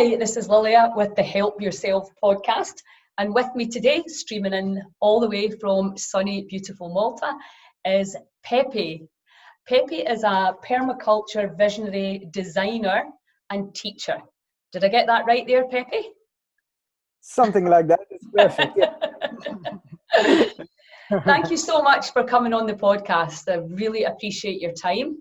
Hi, this is Lilia with the Help Yourself podcast. And with me today, streaming in all the way from sunny, beautiful Malta, is Peppi. Peppi is a permaculture visionary designer and teacher. Did I get that right there, Peppi? Something like that. It's perfect. Yeah. Thank you so much for coming on the podcast. I really appreciate your time.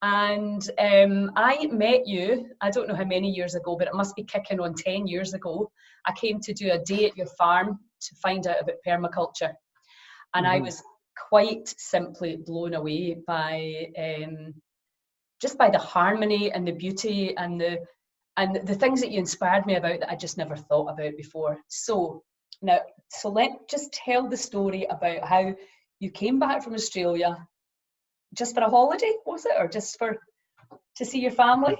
And I met you, I don't know how many years ago, but it must be kicking on 10 years ago. I came to do a day at your farm to find out about permaculture. And I was quite simply blown away by just by the harmony and the beauty and the things that you inspired me about that I just never thought about before. So let's just tell the story about how you came back from Australia. Just for a holiday, was it, or just to see your family?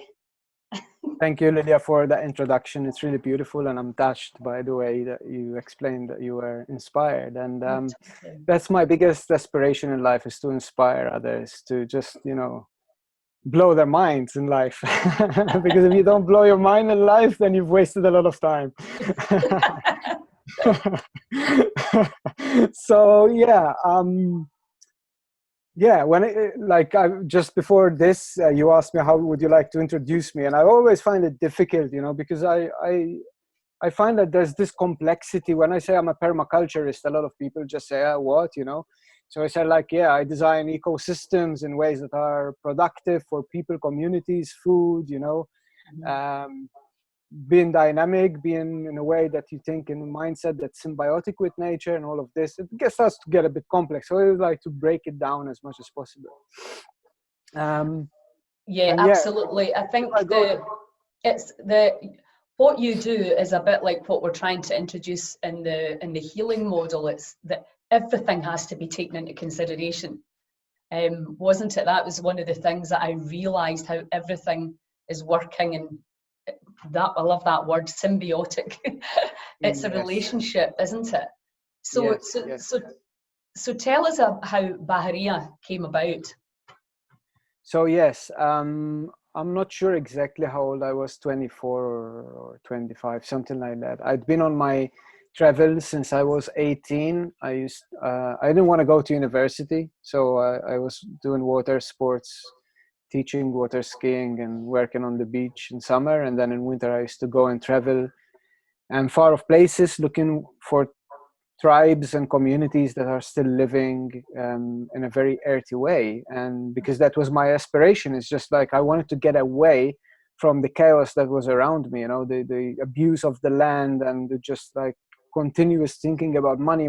Thank you, Lilia, for that introduction. It's really beautiful, and I'm touched by the way that you explained that you were inspired. And that's my biggest aspiration in life, is to inspire others to just, blow their minds in life. Because if you don't blow your mind in life, then you've wasted a lot of time. So just before this, you asked me how would you like to introduce me, and I always find it difficult, because I find that there's this complexity. When I say I'm a permaculturist, a lot of people just say, what, So I said, I design ecosystems in ways that are productive for people, communities, food, being dynamic, being in a way that you think in a mindset that's symbiotic with nature and all of this. It starts to get a bit complex. So I would like to break it down as much as possible. Absolutely. I think what you do is a bit like what we're trying to introduce in the healing model. It's that everything has to be taken into consideration. Wasn't it? That was one of the things that I realized, how everything is working, and that I love that word, symbiotic. It's a relationship, isn't it? So tell us how Bahira came about. So yes, I'm not sure exactly how old I was, 24 or 25, something like that. I'd been on my travels since I was 18. I didn't want to go to university, so I was doing water sports, teaching water skiing and working on the beach in summer. And then in winter, I used to go and travel and far off places looking for tribes and communities that are still living in a very earthy way. And because that was my aspiration, it's just I wanted to get away from the chaos that was around me, the abuse of the land and just continuous thinking about money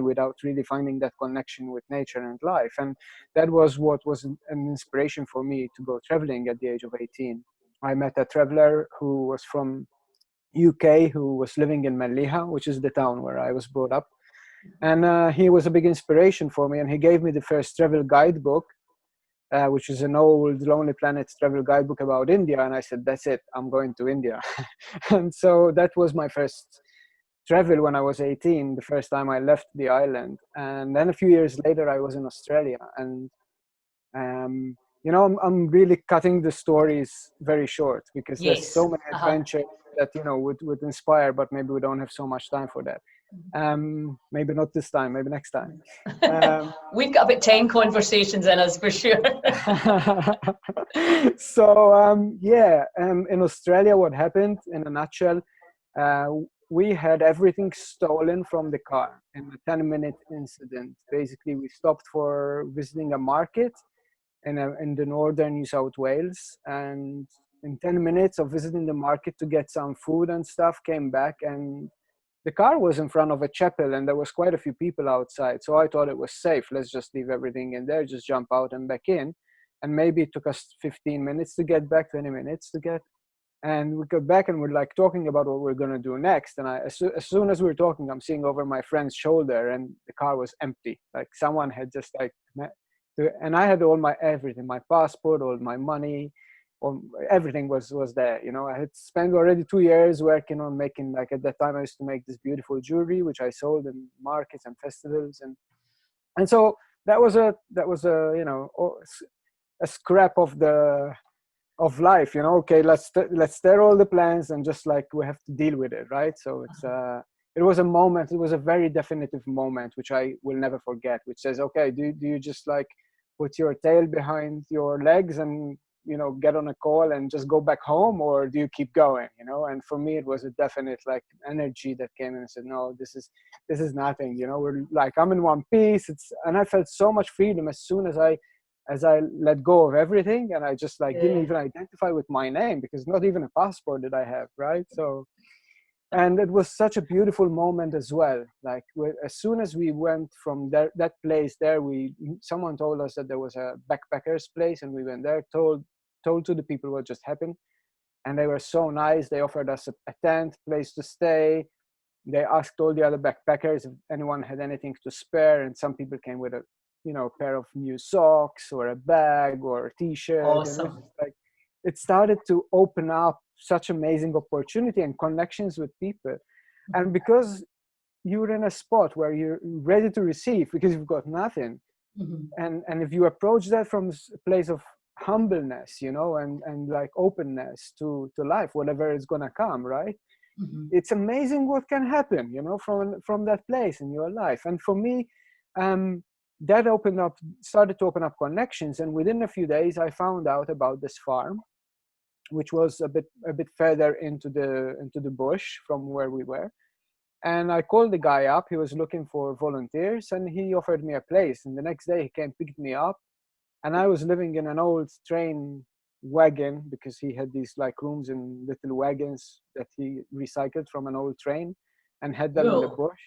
without really finding that connection with nature and life. And that was what was an inspiration for me to go traveling at the age of 18. I met a traveler who was from UK, who was living in Malta, which is the town where I was brought up. And he was a big inspiration for me, and he gave me the first travel guidebook, which is an old Lonely Planet travel guidebook about India. And I said, that's it, I'm going to India. And so that was my first travel when I was 18, the first time I left the island. And then a few years later, I was in Australia. And, I'm really cutting the stories very short, because there's so many adventures that, would inspire, but maybe we don't have so much time for that. Maybe not this time, maybe next time. We've got about 10 conversations in us for sure. So, in Australia, what happened in a nutshell, we had everything stolen from the car in a 10-minute incident. Basically, we stopped for visiting a market in the northern New South Wales, and in 10 minutes of visiting the market to get some food and stuff, came back, and the car was in front of a chapel, and there was quite a few people outside. So I thought it was safe. Let's just leave everything in there, just jump out and back in. And maybe it took us 15 minutes to get back, 20 minutes to get. And we got back and we're talking about what we're going to do next. And as soon as we were talking, I'm seeing over my friend's shoulder, and the car was empty. Someone had just and I had all my everything, my passport, all my money, everything was there. I had spent already 2 years working on making, at that time I used to make this beautiful jewelry, which I sold in markets and festivals. And so that was a scrap of of life, you know. Okay, let's tear all the plans and just like we have to deal with it, right? So it was a moment, it was a very definitive moment which I will never forget, which says, okay, do you just like put your tail behind your legs and, you know, get on a call and just go back home, or do you keep going, you know? And for me it was a definite like energy that came in and said, no, this is nothing, you know, we're like, I'm in one piece. And I felt so much freedom as soon as I let go of everything, and I just like didn't even identify with my name, because not even a passport did I have, right? So, and it was such a beautiful moment as well. Like as soon as we went from that place there, someone told us that there was a backpackers place, and we went there, told to the people what just happened, and they were so nice. They offered us a tent, place to stay. They asked all the other backpackers if anyone had anything to spare, and some people came with a, you know, pair of new socks or a bag or a t-shirt. And it was Awesome. just like, it started to open up such amazing opportunity and connections with people. And because you're in a spot where you're ready to receive because you've got nothing, and if you approach that from a place of humbleness, you know, and like openness to life, whatever is going to come, right? It's amazing what can happen, you know, from that place in your life. And for me, that started to open up connections, and within a few days I found out about this farm, which was a bit further into the bush from where we were. And I called the guy up. He was looking for volunteers, and he offered me a place. And the next day he came, picked me up, and I was living in an old train wagon, because he had these like rooms in little wagons that he recycled from an old train and had them in the Cool. bush.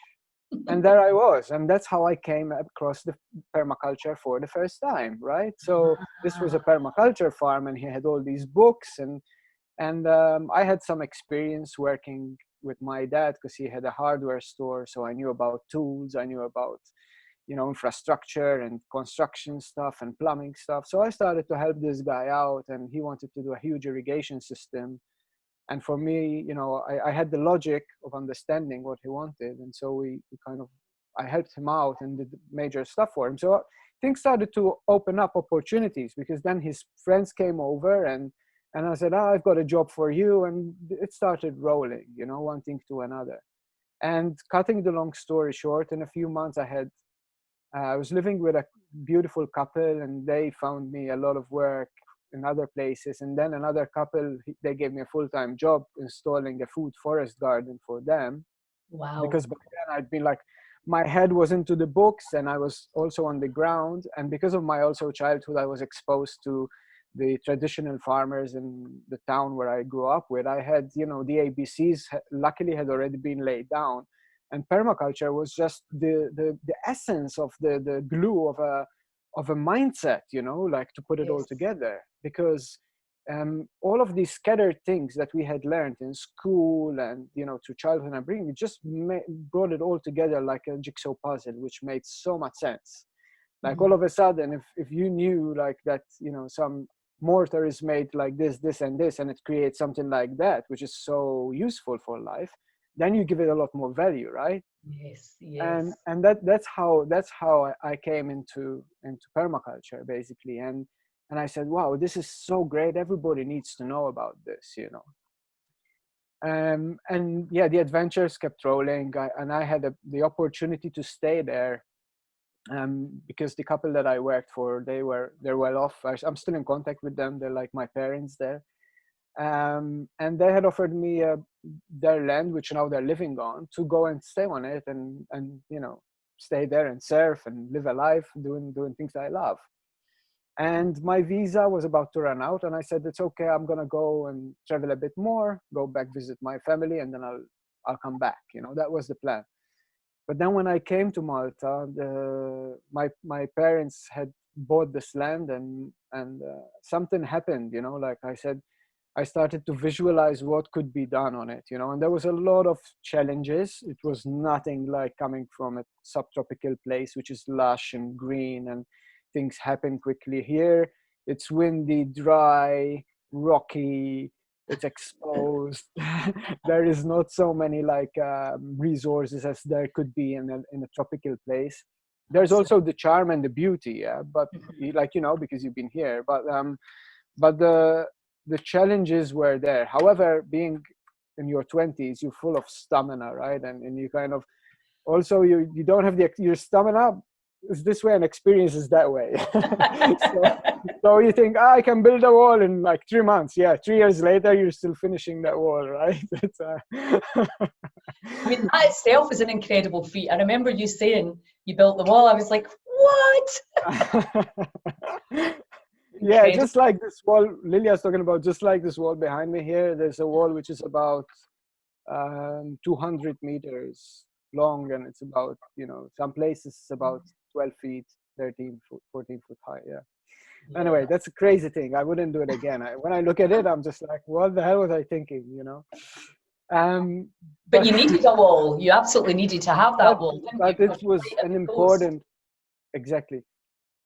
And there I was, and that's how I came across the permaculture for the first time, right? So this was a permaculture farm, and he had all these books, and I had some experience working with my dad because he had a hardware store, so I knew about tools, I knew about, you know, infrastructure and construction stuff and plumbing stuff. So I started to help this guy out, and he wanted to do a huge irrigation system. And for me, you know, I had the logic of understanding what he wanted, and so we kind of, I helped him out and did major stuff for him. So things started to open up opportunities, because then his friends came over, and I said, I've got a job for you, and it started rolling, you know, one thing to another. And cutting the long story short, in a few months I was living with a beautiful couple, and they found me a lot of work in other places. And then another couple, they gave me a full-time job installing a food forest garden for them. Wow. Because by then I'd been like, my head was into the books, and I was also on the ground. And because of my also childhood, I was exposed to the traditional farmers in the town where I grew up with. I had, you know, the ABCs luckily had already been laid down. And permaculture was just the essence of the glue of a mindset, you know, like to put it all Yes. together. Because all of these scattered things that we had learned in school and, you know, through childhood and upbringing, we just brought it all together like a jigsaw puzzle, which made so much sense. Like all of a sudden, if you knew like that, you know, some mortar is made like this and this, and it creates something like that, which is so useful for life, then you give it a lot more value, right? Yes. And Yes. that's how I came into permaculture, basically. And I said, wow, this is so great, everybody needs to know about this, you know. And yeah, the adventures kept rolling. And I had the opportunity to stay there, because the couple that I worked for, they're well off. I'm still in contact with them. They're like my parents there. And they had offered me their land, which now they're living on, to go and stay on it, and you know, stay there and surf and live a life doing things I love. And my visa was about to run out, and I said, it's okay, I'm gonna go and travel a bit more, go back, visit my family, and then I'll come back, you know. That was the plan. But then when I came to Malta, my parents had bought this land, and something happened, you know. Like I said, I started to visualize what could be done on it, you know. And there was a lot of challenges. It was nothing like coming from a subtropical place, which is lush and green, and things happen quickly. Here, it's windy, dry, rocky. It's exposed. There is not so many like resources as there could be in a tropical place. There's Absolutely. also the charm and the beauty, yeah. But like, you know, because you've been here, but the the challenges were there. However, being in your 20s, you're full of stamina, right? And you kind of, also you don't have your stamina is this way and experience is that way. So you think, I can build a wall in like 3 months. Yeah, 3 years later, you're still finishing that wall, right? I mean, that itself is an incredible feat. I remember you saying you built the wall. I was like, what? Yeah, Incredible. just like this wall Lilia's talking about, just like this wall behind me here, there's a wall which is about 200 meters long, and it's about, some places it's about 12 feet, 13 foot, 14 foot high. Yeah. Anyway, that's a crazy thing. I wouldn't do it again. When I look at it, I'm just like, what the hell was I thinking, But but you needed a wall. You absolutely needed to have that wall, didn't you? but Because it you're was right at an the coast. important, exactly.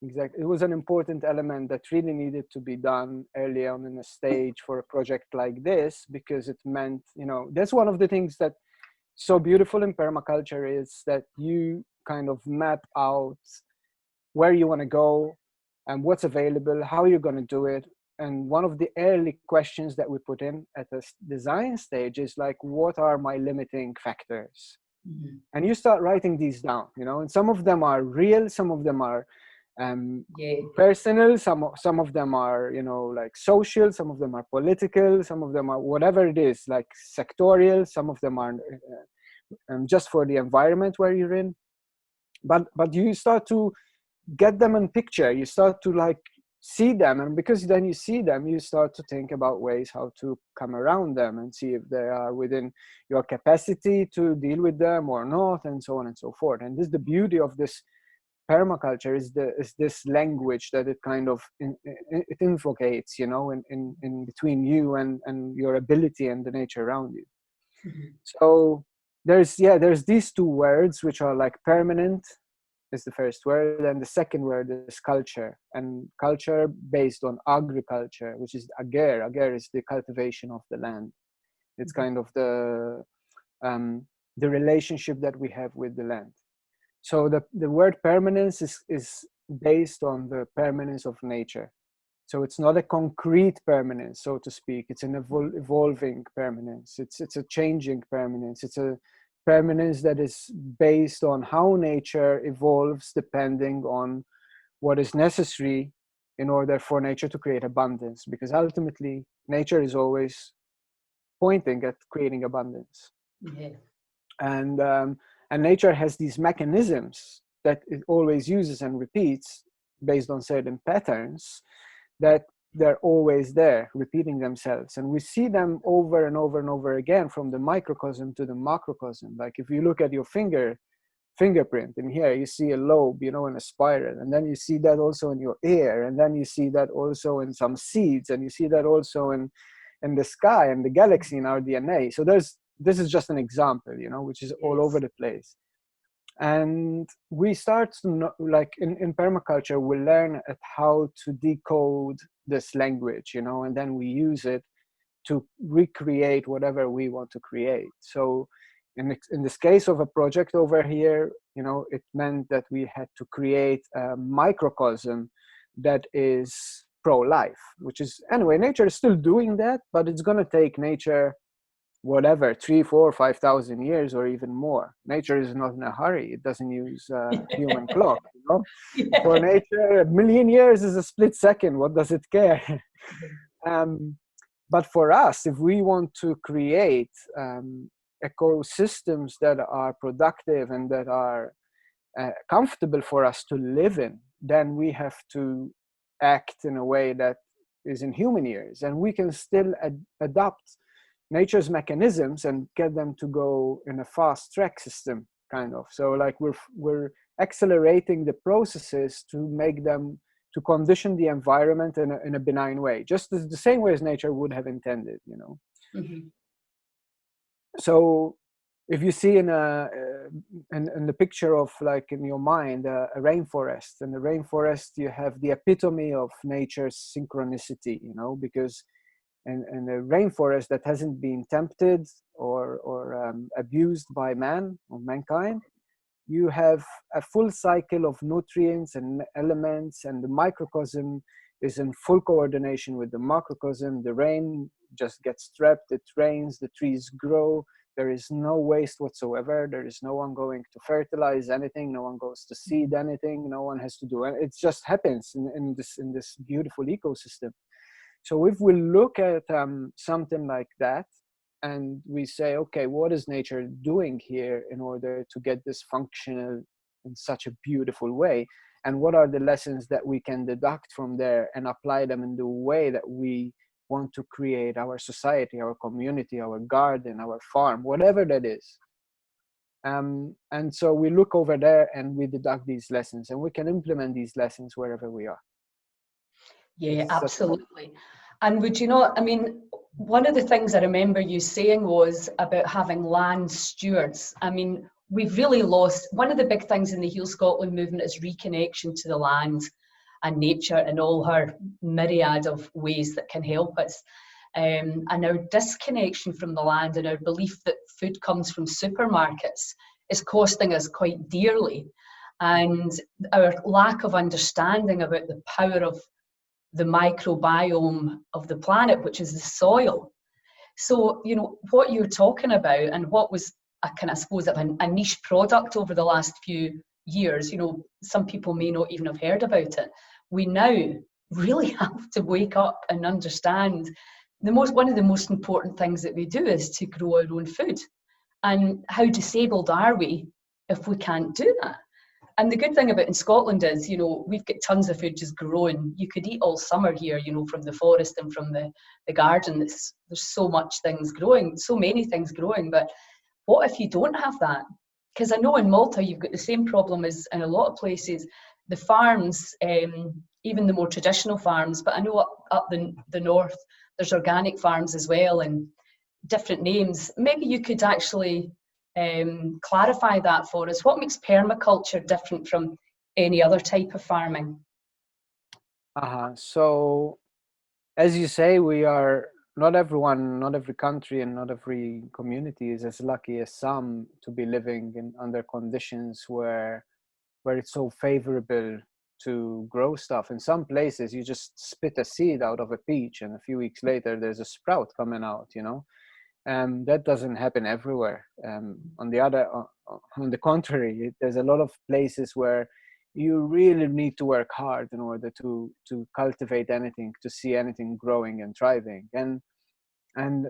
Exactly. It was an important element that really needed to be done early on in a stage for a project like this, because it meant, that's one of the things that so beautiful in permaculture is that you kind of map out where you want to go and what's available, how you're going to do it. And one of the early questions that we put in at the design stage is like, what are my limiting factors? Mm-hmm. And you start writing these down, and some of them are real, some of them are personal, some of them are, like social, some of them are political, some of them are whatever it is, like sectorial, some of them are just for the environment where you're in. But you start to get them in picture, you start to like see them, and because then you see them, you start to think about ways how to come around them and see if they are within your capacity to deal with them or not, and so on and so forth. And this is the beauty of this permaculture, is this language that it kind of it invocates, in between you and your ability and the nature around you. Mm-hmm. So there's these two words which are like permanent is the first word, and the second word is culture, and culture based on agriculture, which is ager. Ager is the cultivation of the land. It's Mm-hmm. kind of the relationship that we have with the land. So the word permanence is based on the permanence of nature. So it's not a concrete permanence, so to speak. It's an evolving permanence. It's a changing permanence. It's a permanence that is based on how nature evolves depending on what is necessary in order for nature to create abundance. Because ultimately, nature is always pointing at creating abundance. Yeah. And nature has these mechanisms that it always uses and repeats based on certain patterns that they're always there, repeating themselves. And we see them over and over and over again, from the microcosm to the macrocosm. Like if you look at your fingerprint in here, you see a lobe, in a spiral, and then you see that also in your ear, and then you see that also in some seeds, and you see that also in the sky and the galaxy in our DNA. So this is just an example, which is all over the place. And we start to know, like in permaculture, we learn at how to decode this language, and then we use it to recreate whatever we want to create. So in this case of a project over here, it meant that we had to create a microcosm that is pro-life, which is, anyway, nature is still doing that, but it's going to take nature whatever 3, 4, 5,000 years or even more. Nature is not in a hurry. It doesn't use a human clock. Yeah. For nature, 1,000,000 years is a split second. What does it care? But for us, if we want to create ecosystems that are productive and that are comfortable for us to live in, then we have to act in a way that is in human years, and we can still adopt nature's mechanisms and get them to go in a fast track system, kind of. So like we're accelerating the processes to make them, to condition the environment in a benign way, just the same way as nature would have intended, Mm-hmm. So if you see in the picture of, like, in your mind, a rainforest, in the rainforest you have the epitome of nature's synchronicity, because in a rainforest that hasn't been tempted or abused by man or mankind, you have a full cycle of nutrients and elements, and the microcosm is in full coordination with the macrocosm. The rain just gets trapped, it rains, the trees grow, there is no waste whatsoever, there is no one going to fertilize anything, no one goes to seed anything, no one has to do it. It just happens in this beautiful ecosystem. So if we look at something like that, and we say, okay, what is nature doing here in order to get this functional in such a beautiful way? And what are the lessons that we can deduct from there and apply them in the way that we want to create our society, our community, our garden, our farm, whatever that is. And so we look over there and we deduct these lessons, and we can implement these lessons wherever we are. Yeah, absolutely. And would you not, I mean, one of the things I remember you saying was about having land stewards. I mean, we've really lost, one of the big things in the Heal Scotland movement is reconnection to the land and nature in all her myriad of ways that can help us. And our disconnection from the land and our belief that food comes from supermarkets is costing us quite dearly. And our lack of understanding about the power of the microbiome of the planet, which is the soil. So, you know, what you're talking about and what was a kind of, I suppose, a niche product over the last few years, you know, some people may not even have heard about it. We now really have to wake up and understand one of the most important things that we do is to grow our own food. And how disabled are we if we can't do that? And the good thing about in Scotland is, you know, we've got tons of food just growing. You could eat all summer here, you know, from the forest and from the garden. There's so much things growing, so many things growing. But what if you don't have that? Because I know in Malta, you've got the same problem as in a lot of places. The farms, even the more traditional farms, but I know up the north, there's organic farms as well and different names. Maybe you could actually clarify that for us. What makes permaculture different from any other type of farming? So, as you say, we are not everyone, not every country, and not every community is as lucky as some to be living under conditions where it's so favorable to grow stuff. In some places, you just spit a seed out of a peach, and a few weeks later, there's a sprout coming out. You know. That doesn't happen everywhere. On the contrary, there's a lot of places where you really need to work hard in order to cultivate anything, to see anything growing and thriving. And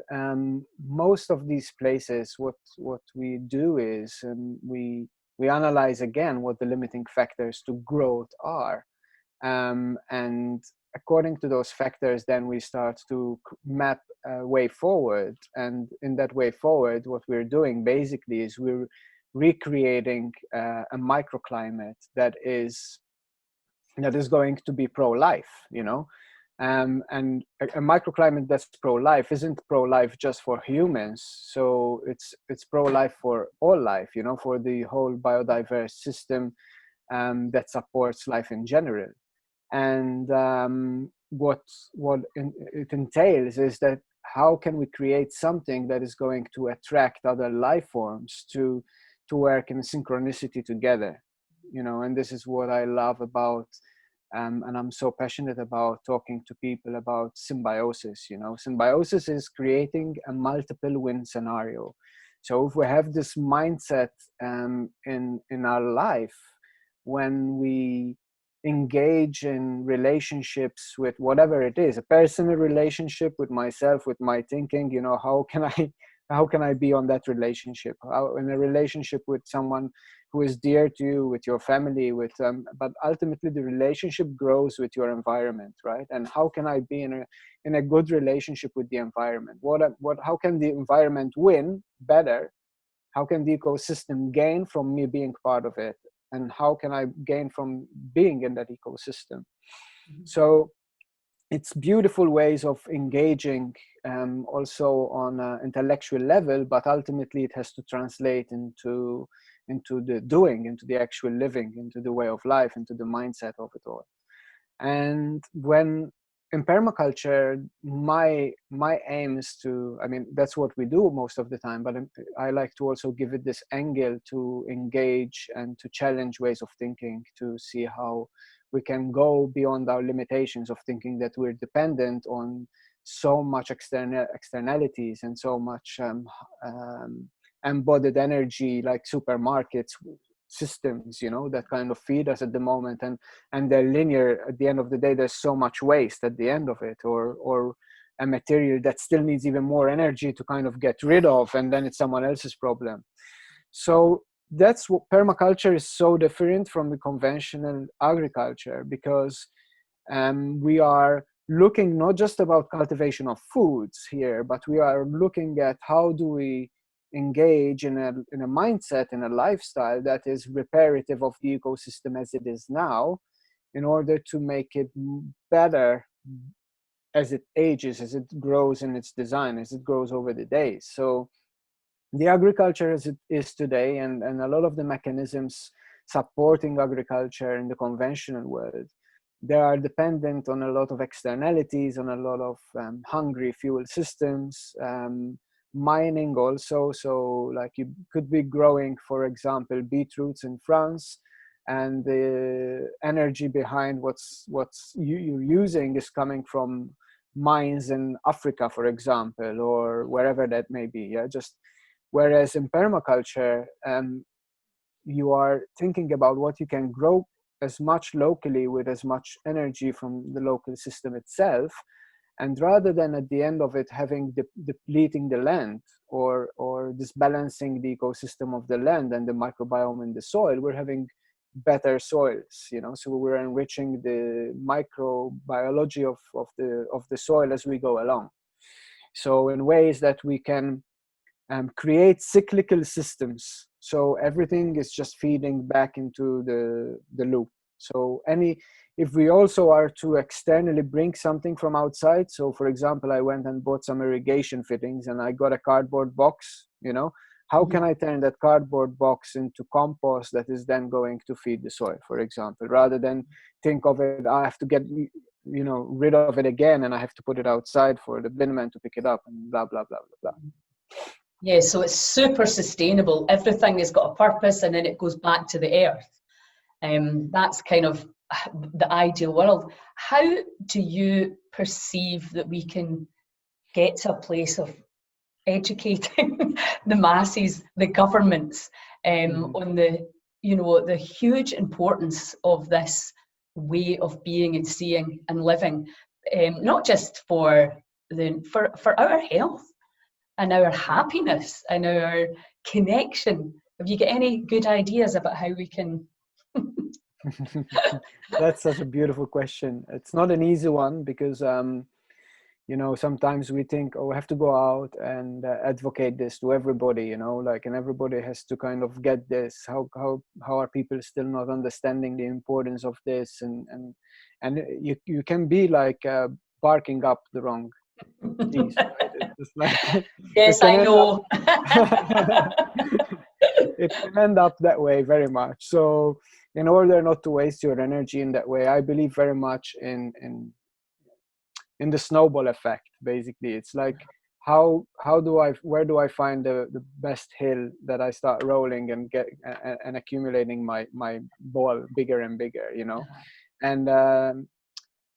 most of these places, what we do is we analyze again what the limiting factors to growth are, and according to those factors, then we start to map a way forward. And in that way forward, what we're doing basically is we're recreating a microclimate that is going to be pro-life, you know. And a microclimate that's pro-life isn't pro-life just for humans. So it's pro-life for all life, you know, for the whole biodiverse system that supports life in general. And what it entails is that how can we create something that is going to attract other life forms to work in synchronicity together, you know. And this is what I love about and I'm so passionate about talking to people about symbiosis. You know, symbiosis is creating a multiple win scenario. So if we have this mindset in our life, when we engage in relationships with whatever it is, a personal relationship with myself, with my thinking, you know, how can I be on that relationship? In a relationship with someone who is dear to you, with your family, but ultimately the relationship grows with your environment, right? And how can I be in a good relationship with the environment? How can the environment win better? How can the ecosystem gain from me being part of it? And how can I gain from being in that ecosystem? Mm-hmm. So it's beautiful ways of engaging also on an intellectual level, but ultimately it has to translate into the doing, into the actual living, into the way of life, into the mindset of it all. And when in permaculture, my aim is to, I mean, that's what we do most of the time, but I like to also give it this angle to engage and to challenge ways of thinking, to see how we can go beyond our limitations of thinking that we're dependent on so much externalities and so much embodied energy, like supermarkets systems, you know, that kind of feed us at the moment, and they're linear. At the end of the day, there's so much waste at the end of it, or a material that still needs even more energy to kind of get rid of, and then it's someone else's problem. So that's what permaculture is so different from the conventional agriculture, because we are looking not just about cultivation of foods here, but we are looking at how do we engage in a mindset, in a lifestyle that is reparative of the ecosystem as it is now, in order to make it better as it ages, as it grows in its design, as it grows over the days. So the agriculture as it is today, and a lot of the mechanisms supporting agriculture in the conventional world, they are dependent on a lot of externalities, on a lot of hungry fuel systems, mining also. So like you could be growing, for example, beetroots in France, and the energy behind what's you're using is coming from mines in Africa, for example, or wherever that may be. Yeah, just whereas in permaculture, you are thinking about what you can grow as much locally with as much energy from the local system itself, and rather than at the end of it having depleting the land, or disbalancing the ecosystem of the land and the microbiome in the soil, we're having better soils, you know. So we're enriching the microbiology of the soil as we go along, so in ways that we can create cyclical systems, so everything is just feeding back into the loop. So if we also are to externally bring something from outside, so for example, I went and bought some irrigation fittings and I got a cardboard box, you know, how can I turn that cardboard box into compost that is then going to feed the soil, for example, rather than think of it, I have to get, you know, rid of it again and I have to put it outside for the bin man to pick it up and blah blah blah blah blah. Yeah, so it's super sustainable. Everything has got a purpose, and then it goes back to the earth. That's kind of the ideal world. How do you perceive that we can get to a place of educating the masses, the governments, on the, you know, the huge importance of this way of being and seeing and living, not just for our health and our happiness and our connection? Have you got any good ideas about how we can? That's such a beautiful question. It's not an easy one, because you know, sometimes we think, oh, we have to go out and advocate this to everybody, you know, like, and everybody has to kind of get this. How are people still not understanding the importance of this? And you can be like barking up the wrong trees, right? It's just like Yes, I know. it can end up that way very much. So in order not to waste your energy in that way, I believe very much in the snowball effect. Basically, it's like, where do I find the best hill that I start rolling and get and accumulating my ball bigger and bigger, you know. And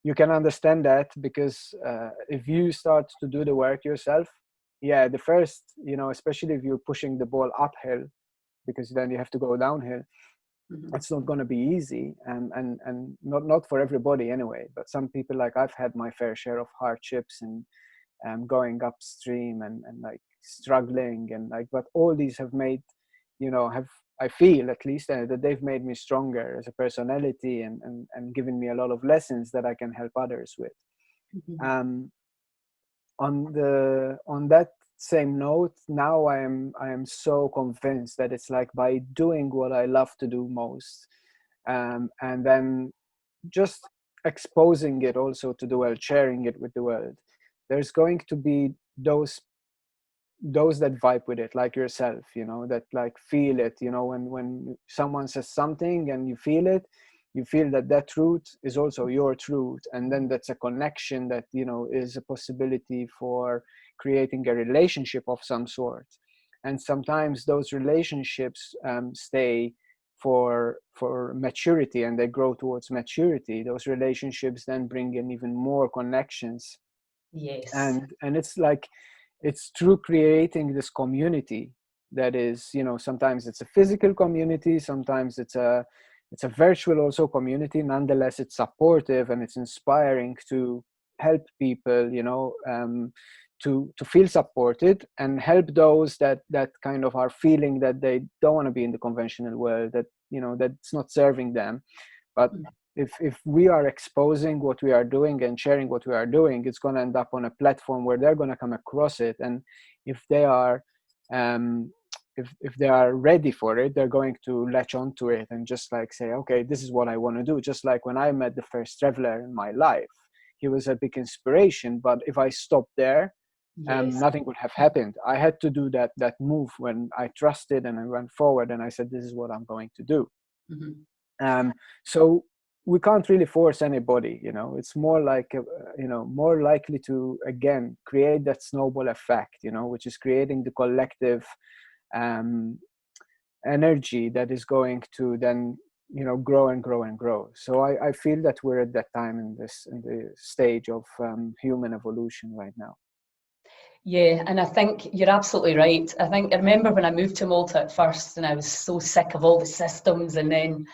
you can understand that because if you start to do the work yourself, yeah, the first, you know, especially if you're pushing the ball uphill, because then you have to go downhill, it's not going to be easy, and not for everybody anyway, but some people, like I've had my fair share of hardships and going upstream and like struggling, and like, but all these have made, you know, I feel at least that they've made me stronger as a personality, and given me a lot of lessons that I can help others with. On that same note, now I am so convinced that it's like, by doing what I love to do most, and then just exposing it also to the world, sharing it with the world, there's going to be those that vibe with it, like yourself, you know, that like feel it, you know, when someone says something and you feel it, you feel that that truth is also your truth, and then that's a connection that, you know, is a possibility for creating a relationship of some sort. And sometimes those relationships stay for maturity, and they grow towards maturity. Those relationships then bring in even more connections. Yes. And it's like, it's through creating this community that is, you know, sometimes it's a physical community, sometimes it's a virtual also community. Nonetheless, it's supportive and it's inspiring to help people, you know, to feel supported, and help those that kind of are feeling that they don't want to be in the conventional world, that, you know, that's not serving them. But if we are exposing what we are doing and sharing what we are doing, it's going to end up on a platform where they're going to come across it. And if they are if they are ready for it, they're going to latch onto it and just like say, okay, this is what I want to do. Just like when I met the first traveler in my life, he was a big inspiration, but if I stopped there, Yes. nothing would have happened. I had to do that move when I trusted and I went forward and I said, this is what I'm going to do. So we can't really force anybody, you know. It's more like you know, more likely to again create that snowball effect, you know, which is creating the collective energy that is going to then, you know, grow and grow and grow. So I feel that we're at that time in the stage of human evolution right now. Yeah, and I think you're absolutely right. I remember when I moved to Malta at first, and I was so sick of all the systems, and then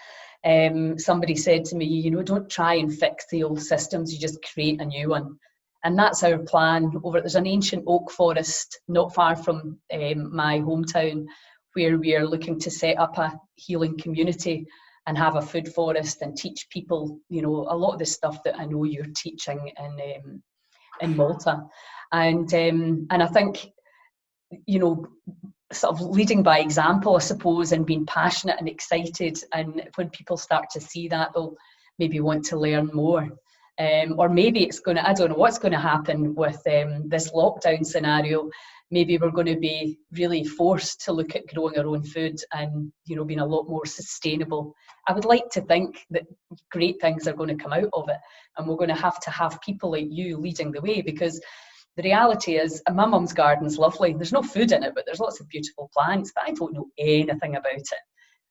somebody said to me, you know, don't try and fix the old systems, you just create a new one. And that's our plan. There's an ancient oak forest not far from my hometown, where we are looking to set up a healing community and have a food forest and teach people, you know, a lot of the stuff that I know you're teaching in Malta. And I think, you know, sort of leading by example, I suppose, and being passionate and excited. And when people start to see that, they'll maybe want to learn more. Or maybe it's going to, I don't know what's going to happen with this lockdown scenario. Maybe we're going to be really forced to look at growing our own food and, you know, being a lot more sustainable. I would like to think that great things are going to come out of it, and we're going to have people like you leading the way, because the reality is, my mum's garden's lovely. There's no food in it, but there's lots of beautiful plants, but I don't know anything about it.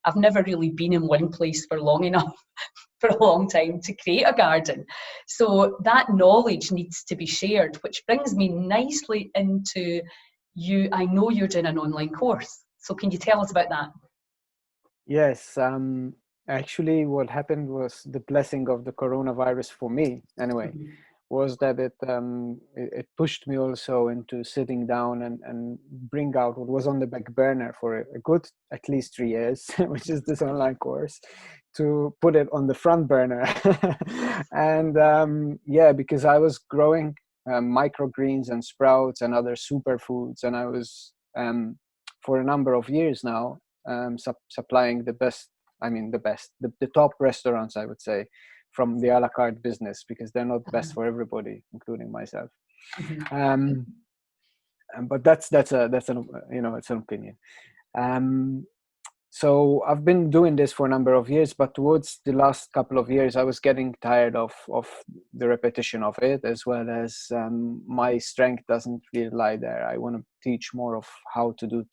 I've never really been in one place for long enough, for a long time, to create a garden. So that knowledge needs to be shared, which brings me nicely into you. I know you're doing an online course. So can you tell us about that? Yes, actually what happened was the blessing of the coronavirus for me anyway, was that it pushed me also into sitting down and bring out what was on the back burner for a good at least 3 years, which is this online course, to put it on the front burner. And yeah, because I was growing microgreens and sprouts and other superfoods, and I was for a number of years now supplying the best, the top restaurants, I would say, from the a la carte business, because they're not best for everybody, including myself. But that's an, you know, it's an opinion. So I've been doing this for a number of years, but towards the last couple of years, I was getting tired of the repetition of it, as well as my strength doesn't really lie there. I want to teach more of how to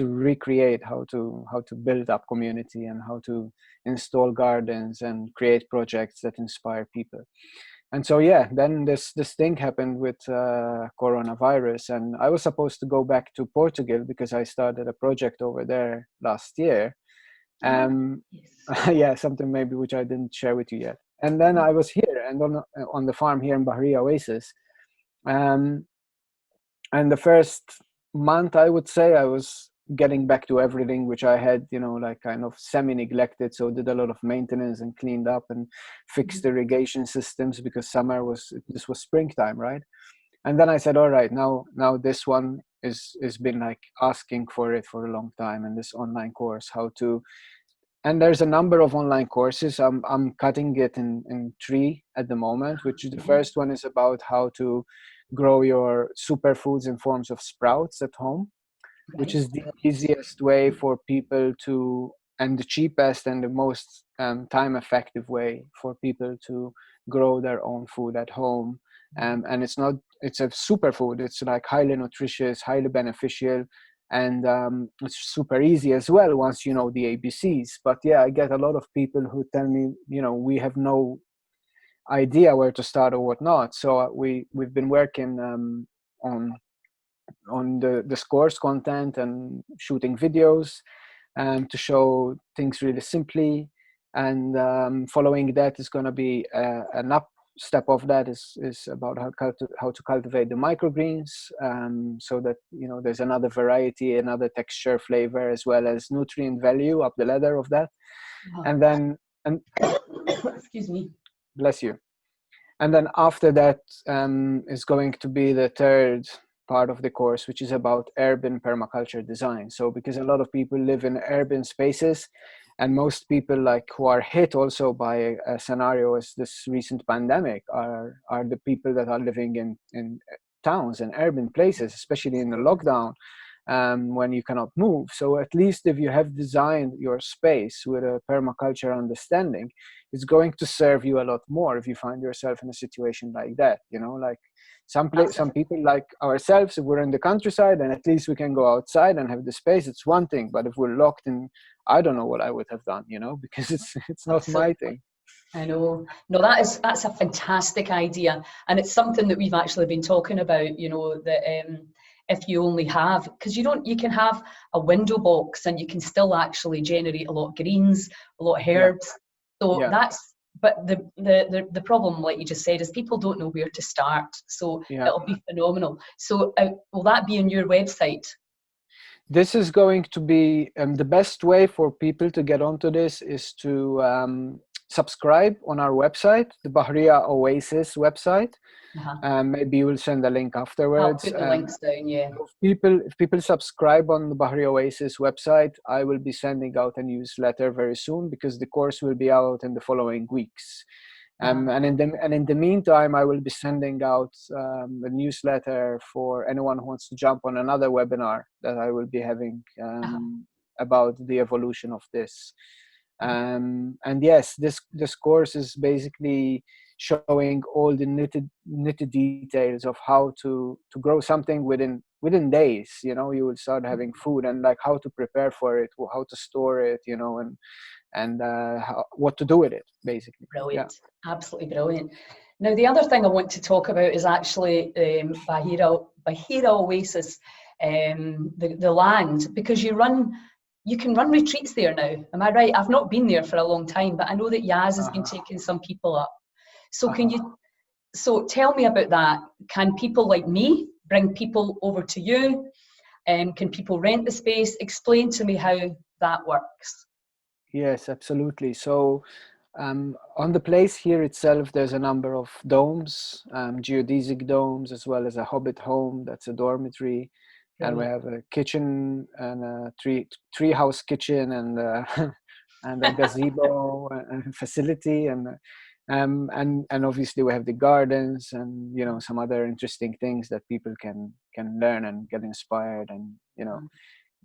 recreate, how to build up community, and how to install gardens and create projects that inspire people. And so yeah, then this thing happened with coronavirus, and I was supposed to go back to Portugal because I started a project over there last year. Yes. Yeah, something maybe which I didn't share with you yet. And then I was here and on the farm here in Bahira Oasis. And the first month, I would say, I was getting back to everything which I had, you know, like kind of semi-neglected. So did a lot of maintenance and cleaned up and fixed irrigation systems, because this was springtime, right? And then I said, all right, now this one is been like asking for it for a long time, and this online course, and there's a number of online courses. I'm cutting it in 3 at the moment, which the first one is about how to grow your superfoods in forms of sprouts at home, which is the easiest way for people to and the cheapest and the most time effective way for people to grow their own food at home. And it's a superfood. It's like highly nutritious, highly beneficial, and it's super easy as well once you know the ABCs. But yeah, I get a lot of people who tell me, we have no idea where to start or whatnot. So we've been working on the course content and shooting videos to show things really simply. And following that is going to be an up step of that is about how to cultivate the microgreens, so that there's another variety, another texture, flavor, as well as nutrient value up the ladder of that. And then excuse me, bless you. And then after that is going to be the third part of the course, which is about urban permaculture design. So because a lot of people live in urban spaces, and most people who are hit also by a scenario as this recent pandemic are the people that are living in towns and urban places, especially in the lockdown, when you cannot move. So at least if you have designed your space with a permaculture understanding, it's going to serve you a lot more if you find yourself in a situation like that. Some people like ourselves, if we're in the countryside and at least we can go outside and have the space, it's one thing. But if we're locked in, I don't know what I would have done, because it's not my thing. I know. No, that's a fantastic idea, and it's something that we've actually been talking about. That if you only have, because you can have a window box and you can still actually generate a lot of greens, a lot of herbs. Yeah. So yeah. But the problem, like you just said, is people don't know where to start. So it'll be phenomenal. So will that be on your website? This is going to be the best way for people to get onto this is to subscribe on our website, the Bahira Oasis website. Maybe you will send a link afterwards. I'll put the links down, yeah. If people subscribe on the Bahira Oasis website, I will be sending out a newsletter very soon, because the course will be out in the following weeks. And in the meantime, I will be sending out a newsletter for anyone who wants to jump on another webinar that I will be having about the evolution of this. And yes, this course is basically showing all the knitted details of how to grow something within days. You will start having food, and how to prepare for it, how to store it, and what to do with it, basically. Brilliant. Yeah. Absolutely brilliant. Now, the other thing I want to talk about is actually Bahira Oasis, the land, because you can run retreats there now. Am I right? I've not been there for a long time, but I know that Yaz has been taking some people up. So so tell me about that. Can people like me bring people over to you? Can people rent the space? Explain to me how that works. Yes, absolutely. So on the place here itself, there's a number of domes, geodesic domes, as well as a hobbit home. That's a dormitory. And we have a kitchen and a treehouse kitchen and a gazebo and facility, and obviously we have the gardens and some other interesting things that people can learn and get inspired and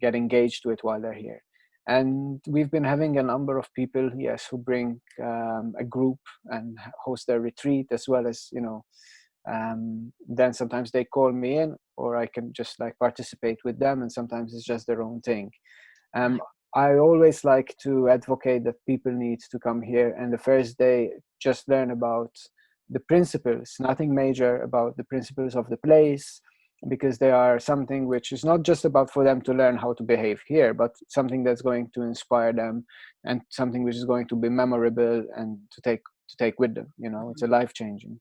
get engaged with while they're here. And we've been having a number of people, yes, who bring a group and host their retreat, as well as then sometimes they call me in, or I can just participate with them, and sometimes it's just their own thing. I always like to advocate that people need to come here and the first day just learn about the principles, nothing major, about the principles of the place, because they are something which is not just about for them to learn how to behave here, but something that's going to inspire them and something which is going to be memorable and to take with them. It's a life-changing.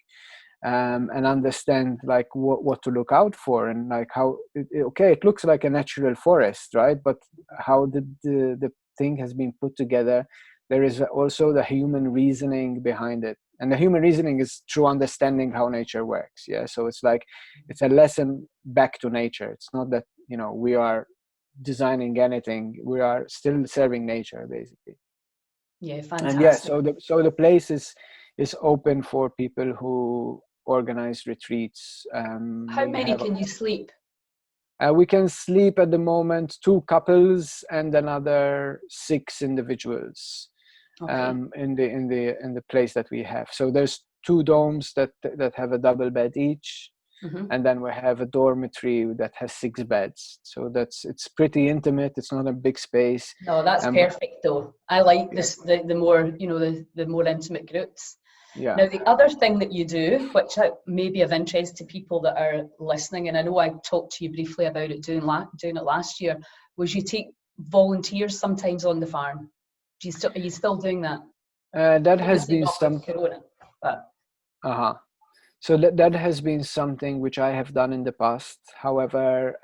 And understand what to look out for, and how it looks like a natural forest, right? But how the thing has been put together, there is also the human reasoning behind it, and the human reasoning is through understanding how nature works. So it's a lesson back to nature. It's not that we are designing anything, we are still serving nature, basically. Yeah, fantastic. And so the place is open for people who organize retreats. How many can you sleep? We can sleep at the moment 2 couples and another 6 individuals Okay. in the place that we have. So there's 2 domes that have a double bed each, Hmm. and then we have a dormitory that has 6 beds. So it's pretty intimate. It's not a big space. No, that's Um, perfect though. I like yeah, this, the more, the more intimate groups. yeah. Now, the other thing that you do, which may be of interest to people that are listening, and I know I talked to you briefly about it doing it last year, was you take volunteers sometimes on the farm. Are you still doing that? That has Obviously been not with some. Corona, but Uh-huh. So that has been something which I have done in the past. However,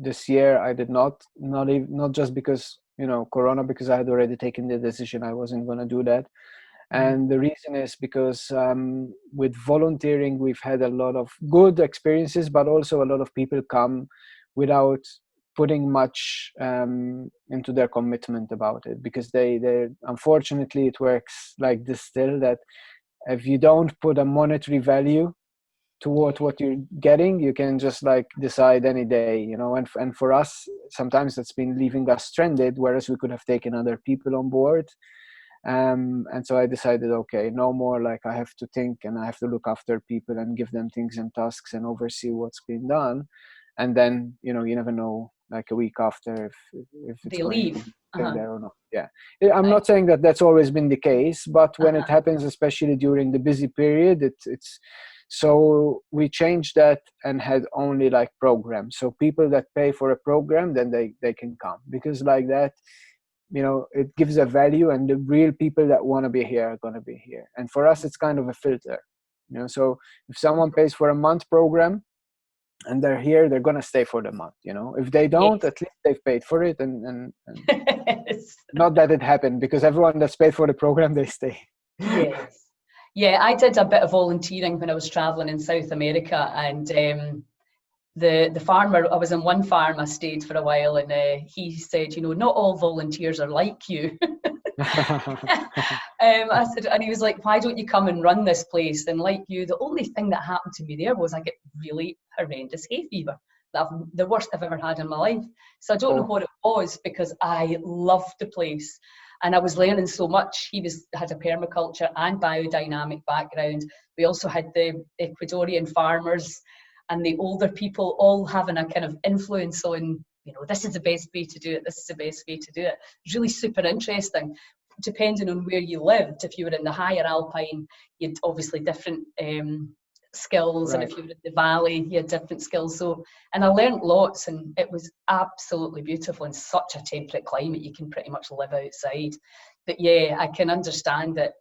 this year I did not just because Corona, because I had already taken the decision I wasn't going to do that. mhm, And the reason is because with volunteering we've had a lot of good experiences, but also a lot of people come without putting much into their commitment about it, because they unfortunately it works like this still, that if you don't put a monetary value toward what you're getting, you can just like decide any day, and for us sometimes that's been leaving us stranded, whereas we could have taken other people on board. And so I decided, okay, no more, like I have to think and I have to look after people and give them things and tasks and oversee what's being done. And then you never know, like a week after, if it's they going to leave. be staying Uh-huh. there or not. Yeah, I'm not saying that that's always been the case, but when it Uh-huh. happens, especially during the busy period, it's so we changed that and had only like programs. So people that pay for a program, then they can come, because like that, it gives a value, and the real people that want to be here are going to be here. And for us it's kind of a filter, so if someone pays for a month program and they're here, they're going to stay for the month. If they don't, Yes. at least they've paid for it, and Yes. not that it happened, because everyone that's paid for the program, they stay. Yes. Yeah, I did a bit of volunteering when I was traveling in South America, and the farmer, I was in one farm, I stayed for a while, and he said, not all volunteers are like you. I said, and he was like, why don't you come and run this place? And like you, the only thing that happened to me there was I get really horrendous hay fever. The worst I've ever had in my life. So I don't know Oh, what it was, because I loved the place and I was learning so much. Had a permaculture and biodynamic background. We also had the Ecuadorian farmers and the older people all having a kind of influence on, this is the best way to do it, this is the best way to do it. It's really super interesting. Depending on where you lived, if you were in the higher alpine, you had obviously different skills, and right. if you were in the valley, you had different skills. So, and I learned lots, and it was absolutely beautiful in such a temperate climate. You can pretty much live outside. But yeah, I can understand that,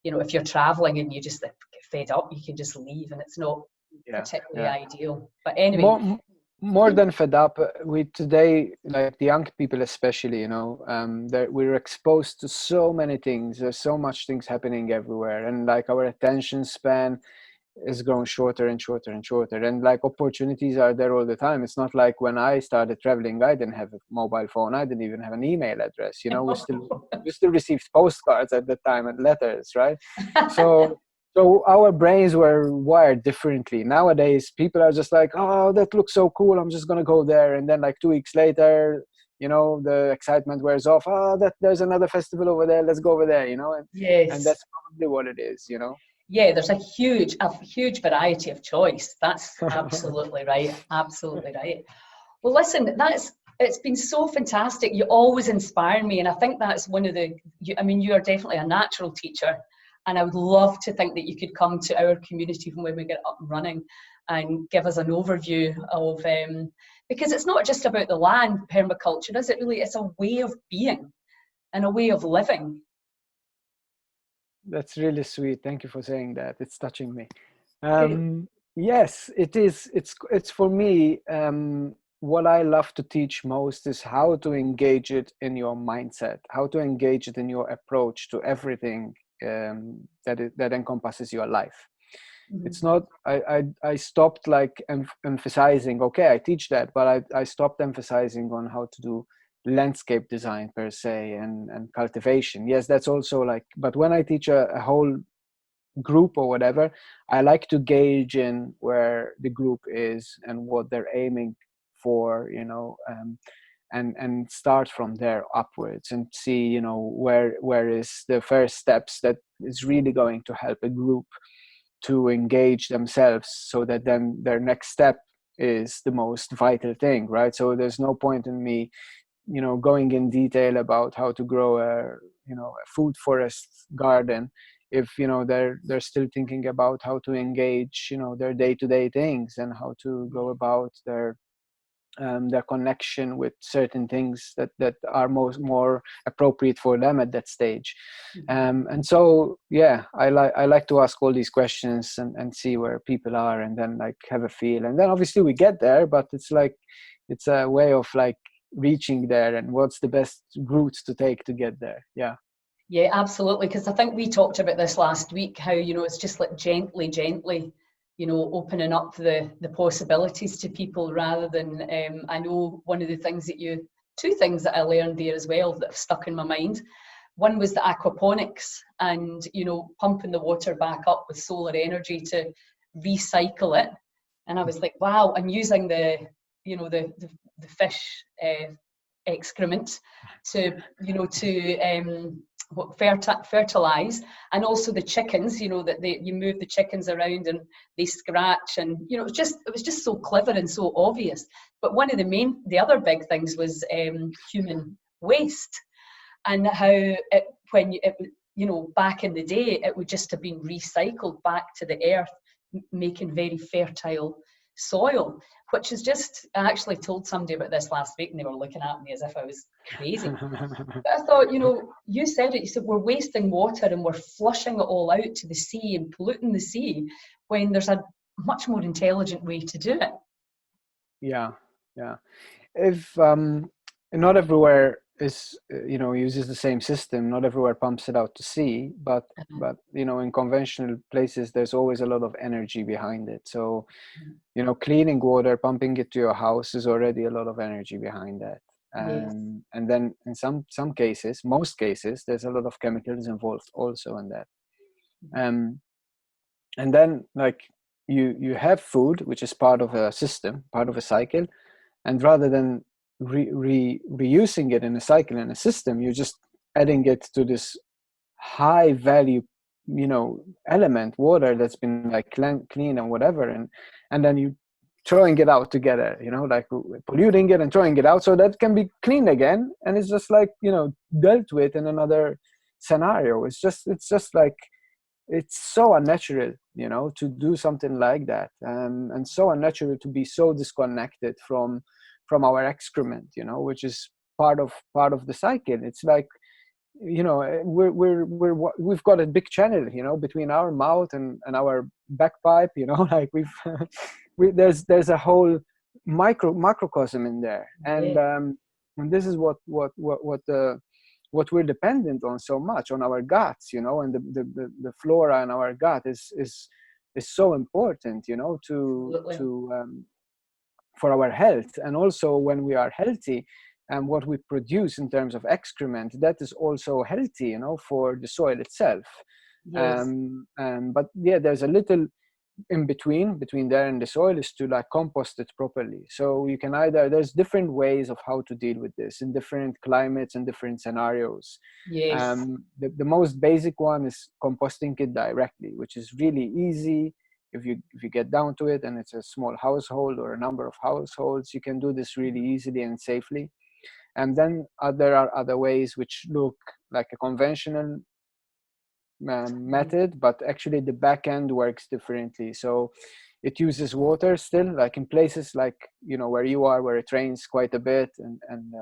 if you're traveling and you just get fed up, you can just leave, and it's not Yeah, particularly yeah. ideal. But anyway, More than fed up, we today, like the young people especially, that we're exposed to so many things. There's so much things happening everywhere, and like our attention span is growing shorter and shorter and shorter, and like opportunities are there all the time. It's not like when I started traveling, I didn't have a mobile phone, I didn't even have an email address. We still received postcards at the time and letters, right? So our brains were wired differently. Nowadays people are just like, oh, that looks so cool, I'm just going to go there, and then like 2 weeks later, the excitement wears off. Oh, that there's another festival over there, let's go over there, and yes, that's probably what it is. yeah, there's a huge variety of choice. That's absolutely right. Absolutely right. Well, listen, it's been so fantastic. You always inspire me, and I think that's one of you are definitely a natural teacher, and I would love to think that you could come to our community when we get up and running, and give us an overview of because it's not just about the land permaculture, is it? Really, it's a way of being and a way of living. That's really sweet. Thank you for saying that. It's touching me. Good. Yes, it is. It's for me. What I love to teach most is how to engage it in your mindset, how to engage it in your approach to everything that encompasses your life. It's Mhm. not. I stopped like emphasizing. Okay, I teach that, but I stopped emphasizing on how to do landscape design per se, and cultivation. Yes, that's also like. But when I teach a whole group or whatever, I like to gauge in where the group is and what they're aiming for, and start from there upwards and see, where is the first steps that is really going to help a group to engage themselves, so that then their next step is the most vital thing, right? So there's no point in me, going in detail about how to grow a food forest garden if, they're still thinking about how to engage, their day-to-day things, and how to go about their connection with certain things that are more appropriate for them at that stage. And so, I like to ask all these questions and see where people are, and then like have a feel, and then obviously we get there, but it's a way of like reaching there, and what's the best route to take to get there. Yeah, absolutely. Because I think we talked about this last week, how, it's just like gently, opening up the possibilities to people, rather than, I know one of the things two things that I learned there as well that have stuck in my mind. One was the aquaponics, and, pumping the water back up with solar energy to recycle it. And I was like, wow, I'm using the fish excrement to fertilize, and also the chickens, that you move the chickens around and they scratch, and it was just so clever and so obvious. But one of the other big things was human waste, and how back in the day it would just have been recycled back to the earth, making very fertile soil, which is just, I actually told somebody about this last week, and they were looking at me as if I was crazy. But I thought, you said it, you said we're wasting water and we're flushing it all out to the sea and polluting the sea, when there's a much more intelligent way to do it. Yeah. If not everywhere is uses the same system, not everywhere pumps it out to sea, but in conventional places there's always a lot of energy behind it. So cleaning water, pumping it to your house, is already a lot of energy behind that. And then in some cases, most cases, there's a lot of chemicals involved also in that. And then like you have food, which is part of a system, part of a cycle, and rather than reusing it in a cycle, in a system, you're just adding it to this high value element, water, that's been like clean and whatever, and then you throwing it out together, like polluting it and throwing it out so that can be cleaned again, and it's just like dealt with in another scenario. It's just like, it's so unnatural to do something like that, and so unnatural to be so disconnected from our excrement, which is part of the cycle. It's like, we've got a big channel, between our mouth and our backpipe, like there's a whole macrocosm in there, and this is what we're dependent on so much, on our guts, and the flora in our gut is so important, for our health. And also when we are healthy, and what we produce in terms of excrement, that is also healthy, for the soil itself. But there's a little in between there and the soil, is to like compost it properly. So you can there's different ways of how to deal with this in different climates and different scenarios. The most basic one is composting it directly, which is really easy. If you get down to it, and it's a small household or a number of households, you can do this really easily and safely. And then there are other ways which look like a conventional method, but actually the back end works differently. So it uses water still, like in places like where you are, where it rains quite a bit, and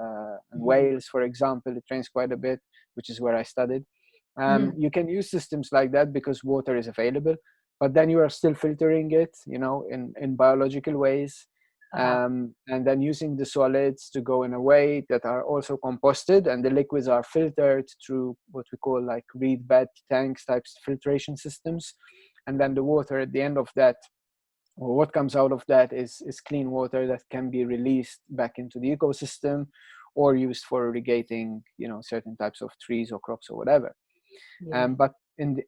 Wales, for example, it rains quite a bit, which is where I studied. You can use systems like that because water is available, but then you are still filtering it, in biological ways. And then using the solids to go in a way that are also composted, and the liquids are filtered through what we call like reed bed tanks types filtration systems. And then the water at the end of that, or what comes out of that, is clean water that can be released back into the ecosystem, or used for irrigating certain types of trees or crops or whatever. But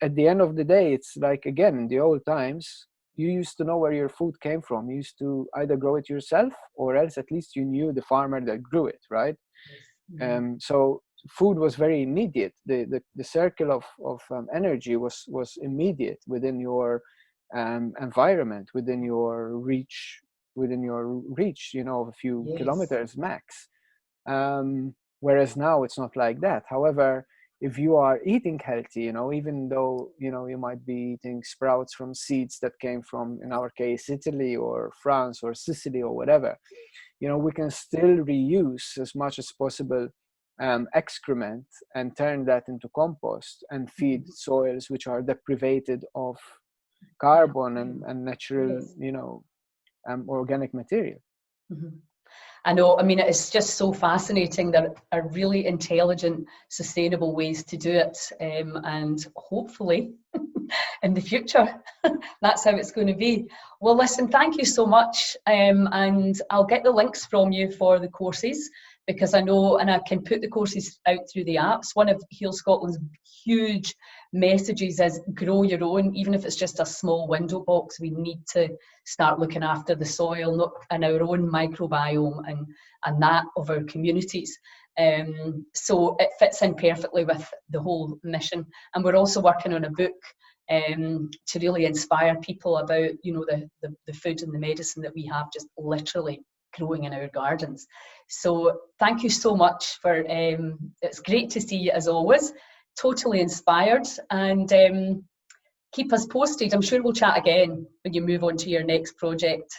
at the end of the day, it's like, again, in the old times, you used to know where your food came from. You used to either grow it yourself, or else at least you knew the farmer that grew it, right? So food was very immediate. The circle of energy was immediate within your environment, within your reach, of a few kilometers max. Whereas now it's not like that. However, if you are eating healthy, even though you might be eating sprouts from seeds that came from, in our case, Italy or France or Sicily or whatever, we can still reuse as much as possible excrement and turn that into compost and feed soils which are deprivated of carbon and natural, organic material. I know, I mean, it's just so fascinating. There are really intelligent, sustainable ways to do it. And hopefully in the future, that's how it's going to be. Well, listen, thank you so much. And I'll get the links from you for the courses, because I know, and I can put the courses out through the apps. One of Heal Scotland's huge messages is grow your own, even if it's just a small window box. We need to start looking after the soil and our own microbiome and that of our communities. So it fits in perfectly with the whole mission. And we're also working on a book to really inspire people about, the food and the medicine that we have just literally growing in our gardens. So thank you so much for, it's great to see you as always, totally inspired, and keep us posted. I'm sure we'll chat again when you move on to your next project.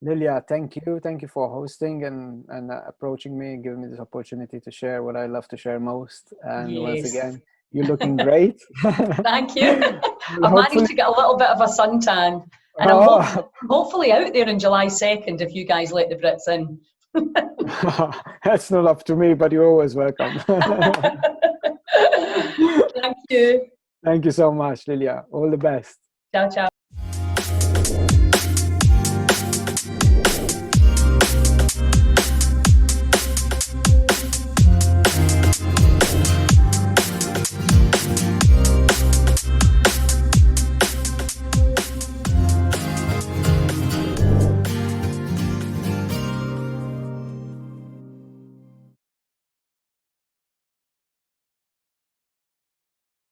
Lilia, thank you for hosting and approaching me and giving me this opportunity to share what I love to share most. And once again, you're looking great. Thank you. I managed to get a little bit of a suntan, and I'm hopefully out there on July 2nd if you guys let the Brits in. That's not up to me, but you're always welcome. Thank you. Thank you so much, Lilia. All the best. Ciao, ciao.